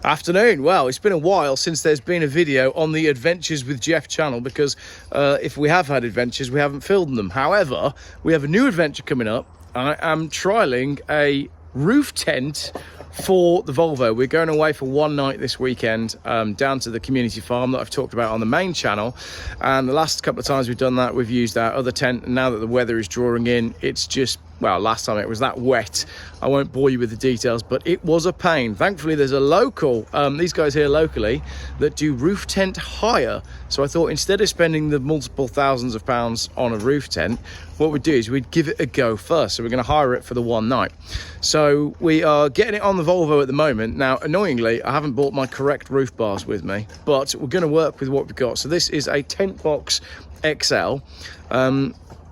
Afternoon. Well, it's been a while since there's been a video on the Adventures with Jeff channel because if we have had adventures, we haven't filmed them. However, we have a new adventure coming up. I am trialling a roof tent for the Volvo. We're going away for one night this weekend down to the community farm that I've talked about on the main channel, and the last couple of times we've done that, we've used our other tent, and now that the weather is drawing in, it's just, well, last time it was that wet. I won't bore you with the details, but it was a pain. Thankfully, there's a local, these guys here locally, that do roof tent hire. So I thought instead of spending the multiple thousands of pounds on a roof tent, what we'd do is we'd give it a go first. So we're going to hire it for the one night. So we are getting it on the Volvo at the moment. Now, annoyingly, I haven't bought my correct roof bars with me, but we're going to work with what we've got. So this is a TentBox XL.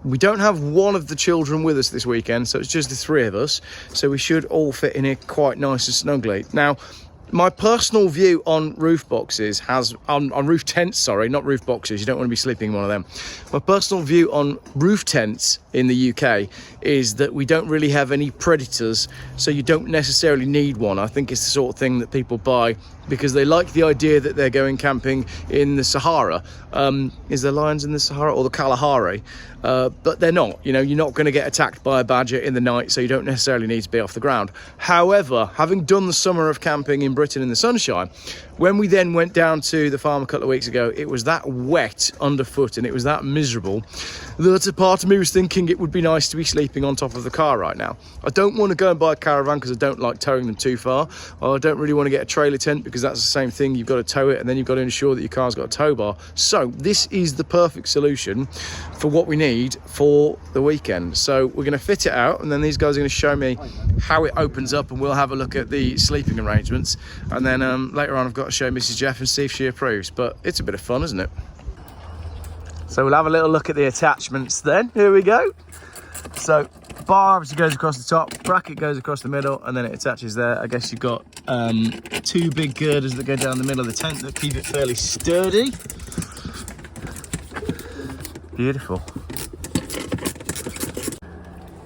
We don't have one of the children with us this weekend, so it's just the three of us. So we should all fit in here quite nice and snugly. Now, my personal view on roof boxes on roof tents, sorry, not roof boxes. You don't want to be sleeping in one of them. My personal view on roof tents in the UK is that we don't really have any predators, so you don't necessarily need one. I think it's the sort of thing that people buy because they like the idea that they're going camping in the Sahara. Is there lions in the Sahara or the Kalahari? But they're not. You know, you're not going to get attacked by a badger in the night, so you don't necessarily need to be off the ground. However, having done the summer of camping in Britain in the sunshine, when we then went down to the farm a couple of weeks ago, it was that wet underfoot and it was that miserable that a part of me was thinking it would be nice to be sleeping on top of the car right now. I don't want to go and buy a caravan because I don't like towing them too far. Or I don't really want to get a trailer tent because that's the same thing. You've got to tow it and then you've got to ensure that your car's got a tow bar. So this is the perfect solution for what we need for the weekend. So we're going to fit it out and then these guys are going to show me how it opens up and we'll have a look at the sleeping arrangements. And then later on I've got to show Mrs. Jeff and see if she approves. But it's a bit of fun, isn't it? So we'll have a little look at the attachments then. Here we go. So bar obviously goes across the top, bracket goes across the middle, and then it attaches there. I guess you've got two big girders that go down the middle of the tent that keep it fairly sturdy. Beautiful.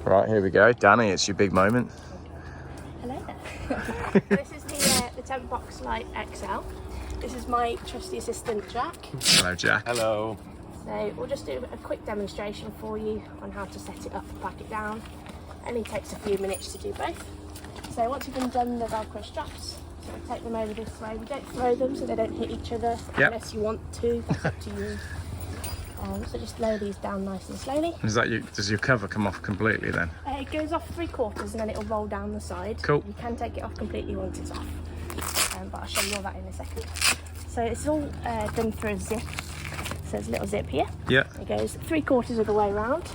Right, here we go. Danny, it's your big moment. Hello there. This is the TentBox Lite XL. This is my trusty assistant, Jack. Hello, Jack. Hello. So we'll just do a quick demonstration for you on how to set it up and pack it down. Only takes a few minutes to do both. So once you've done the Velcro straps, so we'll take them over this way. We don't throw them so they don't hit each other unless you want to. That's up to you. So just lower these down nice and slowly. Is that does your cover come off completely then? It goes off 3/4 and then it'll roll down the side. Cool. You can take it off completely once it's off, but I'll show you all that in a second. So it's all done through a zip. So there's a little zip here. Yeah. It goes 3/4 of the way around. So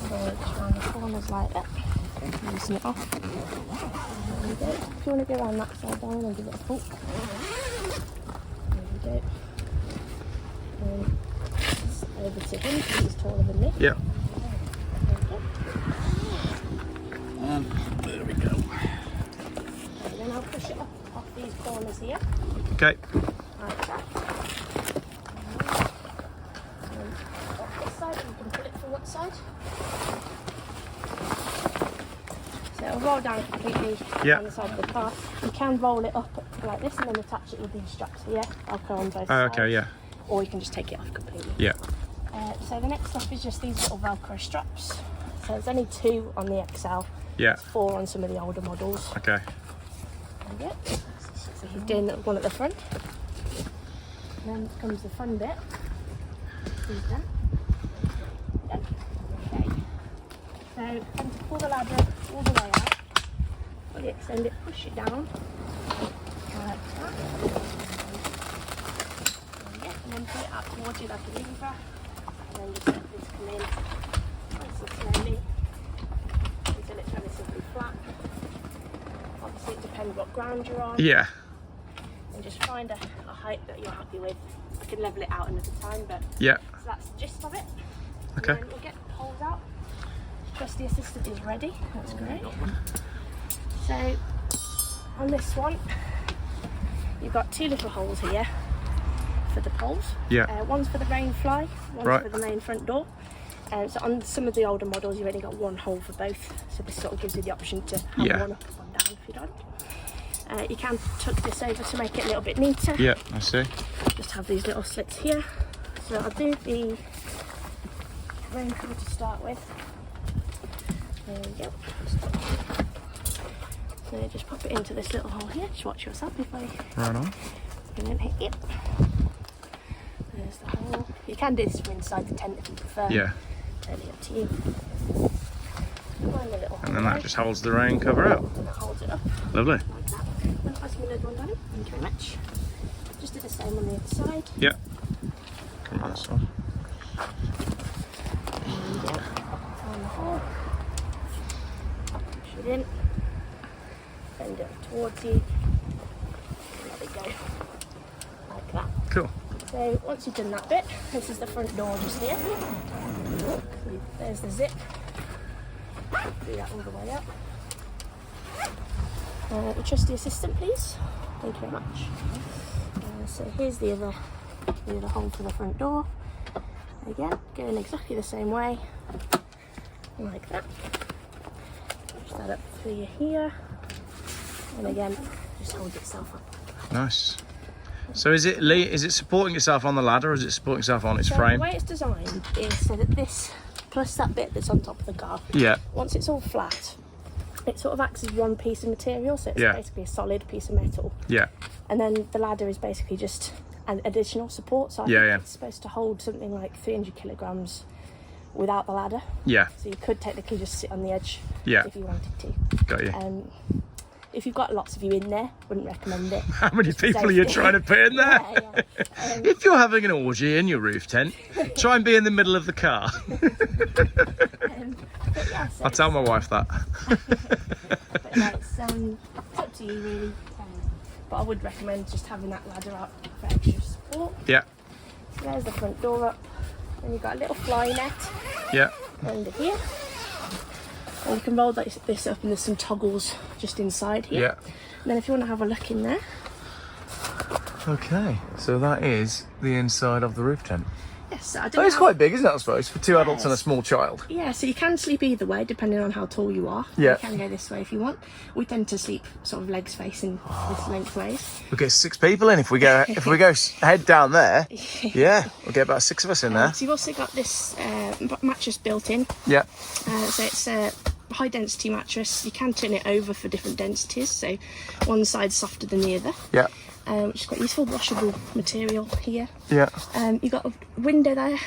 just around the corners like that. Loosen it off. There we go. If you want to go around that side down and give it a pull. There we go. Over to him, because he's taller than me. Yeah. There we go. And then I'll push it up off these corners here. Okay. Like that. And off this side, you can pull it from that side. So it'll roll down completely down the side of the car. You can roll it up like this and then attach it with these straps here. I'll go on both sides. Okay, yeah. Or you can just take it off completely. Yeah. So the next step is just these little Velcro straps. So there's only 2 on the XL. Yeah. There's 4 on some of the older models. Okay. There we go. So he's doing one at the front. And then comes the fun bit. He's done. Okay. So then to pull the ladder all the way out, fully extend it, push it down. Like that. And then pull it out towards you like a lever. And then just let this come in nice and slowly until it's relatively flat. Obviously it depends what ground you're on. Yeah. And just find a height that you're happy with. I can level it out another time, but Yeah. so that's the gist of it. Okay. And then we'll get the holes out. Trusty assistant is ready. That's great. So on this one, you've got 2 little holes here for the poles. Yeah. One's for the rain fly, one's Right. for the main front door. So on some of the older models, you've only got 1 hole for both. So this sort of gives you the option to have Yeah. one up and one down if you don't. You can tuck this over to make it a little bit neater. Yeah, I see. Just have these little slits here. So I'll do the rain cover to start with. There we go. So just pop it into this little hole here. Just watch yourself if I Right on. and then hit it. There's the hole. You can do this from inside the tent if you prefer. Yeah. Totally up to you. Find the little hole And then that there, just holds the rain cover up. and that holds it up Lovely. like that. Then pass me another one down. Thank you very much. Just do the same on the other side. Yeah. Come on, this one. And down the hole. Push it in. Bend it towards you. Let it go. Like that. Cool. So once you've done that bit, this is the front door just here. There's the zip. Do that all the way up. The trusty assistant, please. Thank you very much. So here's the other hole for the front door. Again, going exactly the same way, like that. Push that up for you here, and again, just hold itself up. Nice. So is it supporting itself on the ladder, or is it supporting itself on its So frame? the way it's designed is so that this, plus that bit that's on top of the car, Yeah. once it's all flat, it sort of acts as one piece of material, so it's Yeah. basically a solid piece of metal. Yeah. And then the ladder is basically just an additional support, so I Yeah, think yeah. it's supposed to hold something like 300 kilograms without the ladder. Yeah. So you could technically just sit on the edge Yeah. if you wanted to. Got you. If you've got lots of you in there, wouldn't recommend it. How many Just for people are you safety. trying to put in there? Yeah. If you're having an orgy in your roof tent, try and be in the middle of the car. But yeah, so I'll tell my wife that. but yeah, it's up to you really. But I would recommend just having that ladder up for extra support. Yeah. So there's the front door up. Then you've got a little fly net Yeah. under here. And you can roll this up and there's some toggles just inside here. Yeah. And then if you want to have a look in there. Okay. So that is the inside of the roof tent. Yes, I don't Oh, know it's how- quite big, isn't it, I suppose, for two adults and a Yes. small child? Yeah, so you can sleep either way depending on how tall you are. Yeah. You can go this way if you want. We tend to sleep sort of legs facing this lengthways. We'll get 6 people in if we go head down there. Yeah, we'll get about 6 of us in there. So you've also got this mattress built in. Yeah. So it's a high density mattress. You can turn it over for different densities. So one side's softer than the other. Yeah. Which has got useful washable material here. Yeah. You've got a window there.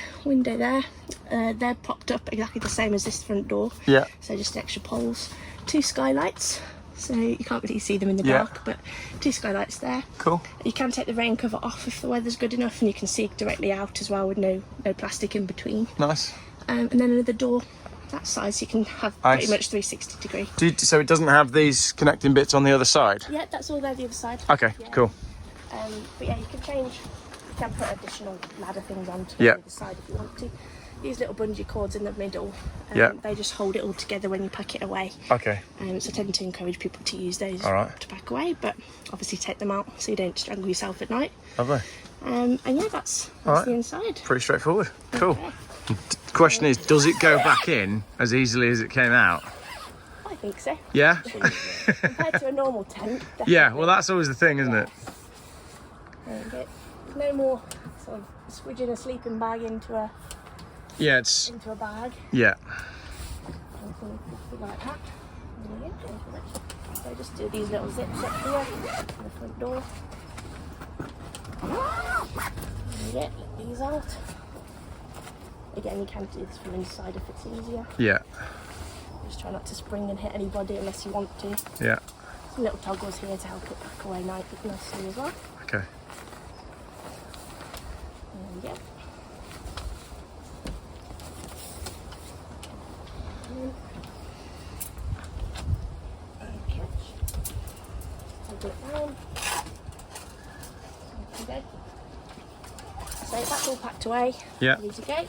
They're propped up exactly the same as this front door. Yeah. So just extra poles. 2 skylights. So you can't really see them in the Yeah. dark, but 2 skylights there. Cool. You can take the rain cover off if the weather's good enough, and you can see directly out as well with no plastic in between. Nice. And then another door that size, so you can have Nice. pretty much 360 degree. So it doesn't have these connecting bits on the other side? Yeah, that's all there the other side. Okay, Yeah. cool. But yeah, you can put additional ladder things onto Yeah. the other side if you want to. These little bungee cords in the middle, Yeah. they just hold it all together when you pack it away. Okay. So I tend to encourage people to use those All right. to pack away, but obviously take them out so you don't strangle yourself at night. Lovely. And yeah, that's All right. the inside. Pretty straightforward. Cool. Okay. The question is, does it go back in as easily as it came out? I think so. Yeah? Compared to a normal tent. Yeah, well, that's always the thing, isn't it? There you go. No more sort of squidging a sleeping bag into a Yeah, it's... bag. Yeah. Like that. There you go. So just do these little zips up here to the front door. There you go. Let these out. Again, you can do this from inside if it's easier. Yeah. Just try not to spring and hit anybody unless you want to. Yeah. Some little toggles here to help it pack away nicely as well. Okay. There we go. Okay. Take it down. Okay. So that's all packed away. Yeah. Ready to go.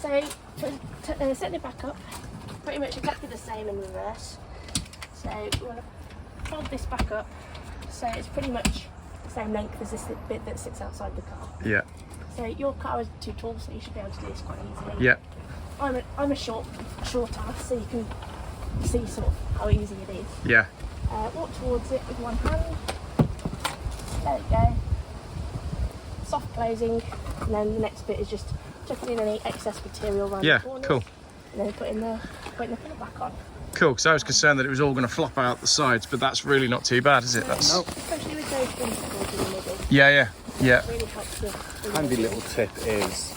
So to set it back up, pretty much exactly the same in reverse. So we want to fold this back up so it's pretty much the same length as this bit that sits outside the car. Yeah. So your car is too tall, so you should be able to do this quite easily. Yeah. I'm a short ass, so you can see sort of how easy it is. Yeah. Walk towards it with one hand. There we go. Soft closing, and then the next bit is just tucking in any excess material around the corners. Cool. And then putting the pillar back on. Cool, because I was concerned that it was all going to flop out the sides, but that's really not too bad, is it? That's... No. Especially with those principles in the middle. Yeah. It really helps with Handy little tip is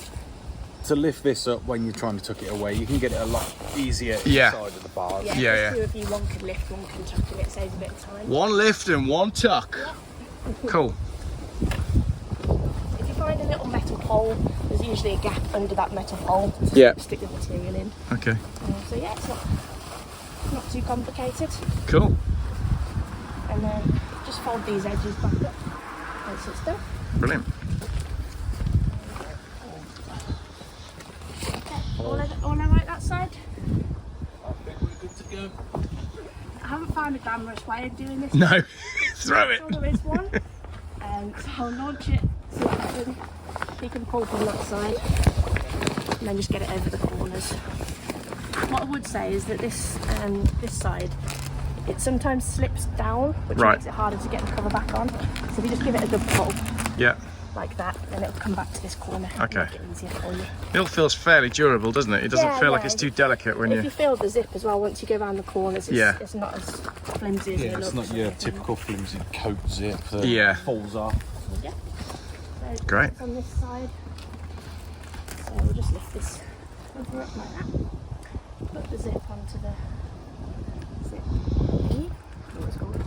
to lift this up when you're trying to tuck it away. You can get it a lot easier inside of the bars. Yeah. Two of you, one can lift, one can tuck, and it saves a bit of time. One lift and one tuck. Yeah. Cool. If you find a little metal hole, there's usually a gap under that metal hole to stick the material in. Okay. So yeah, it's not too complicated. Cool. And then just fold these edges back up once it's done. Brilliant. Okay, all right that side? I think we're good to go. I haven't found a glamorous way of doing this. No, throw it. There is one. So I'll launch it so that you can pull from that side and then just get it over the corners. What I would say is that this side, it sometimes slips down, which makes it harder to get the cover back on. So if you just give it a good pull, like that, then it'll come back to this corner. Okay. And make it easier for you. It all feels fairly durable, doesn't it? It doesn't feel like it's too delicate when if you feel the zip as well, once you go around the corners, it's not as flimsy as it looks. It's not your typical flimsy coat zip that falls off. Yeah. So Great. On this side, so we'll just lift this over it like that. Put the zip onto the zip thingy. What it's called.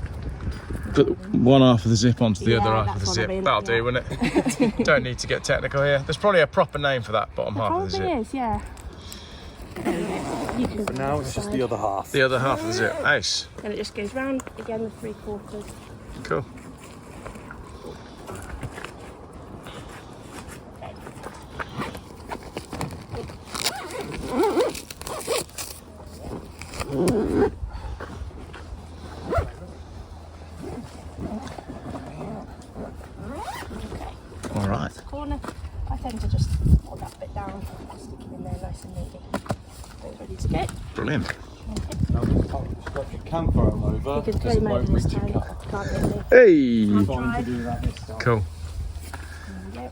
Put one half of the zip onto the other half of the that's zip. what I mean, That'll do, wouldn't it? Don't need to get technical here. There's probably a proper name for that bottom half of the zip. Probably is, yeah. There we go. You can But now it's just the other half. The other half of the zip. Ace. And it just goes round again with 3/4. Cool. All right. Corner, I tend to just pull that bit down, stick it in there nice and neatly. So it's ready to go. Brilliant. Okay. Now just got your cam foam over You can because throw it them won't over this reach your time. cut. Can't hit me. Hey. Fine to do that this time. Cool. There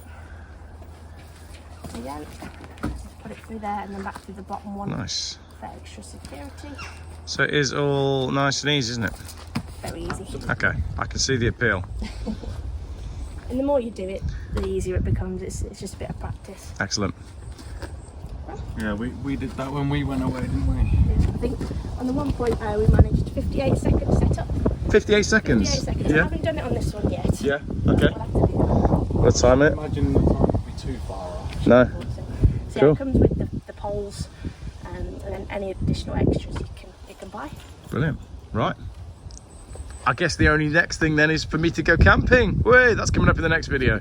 we go. Again, put it through there and then back through the bottom one Nice. for extra security. So it is all nice and easy, isn't it? Very easy. Okay, I can see the appeal. And the more you do it, the easier it becomes. It's just a bit of practice. Excellent. Yeah, we did that when we went away, didn't we? I think on the 1.0 we managed 58 seconds setup. 58 seconds? 58 seconds. I Yeah. haven't done it on this one yet. Yeah, But okay. I'll have to do that. Let's time it. Imagine the time would be too far off. No. So yeah, Cool. it comes with the poles and then any additional extras you can buy. Brilliant. Right. I guess the only next thing then is for me to go camping. Wait, that's coming up in the next video.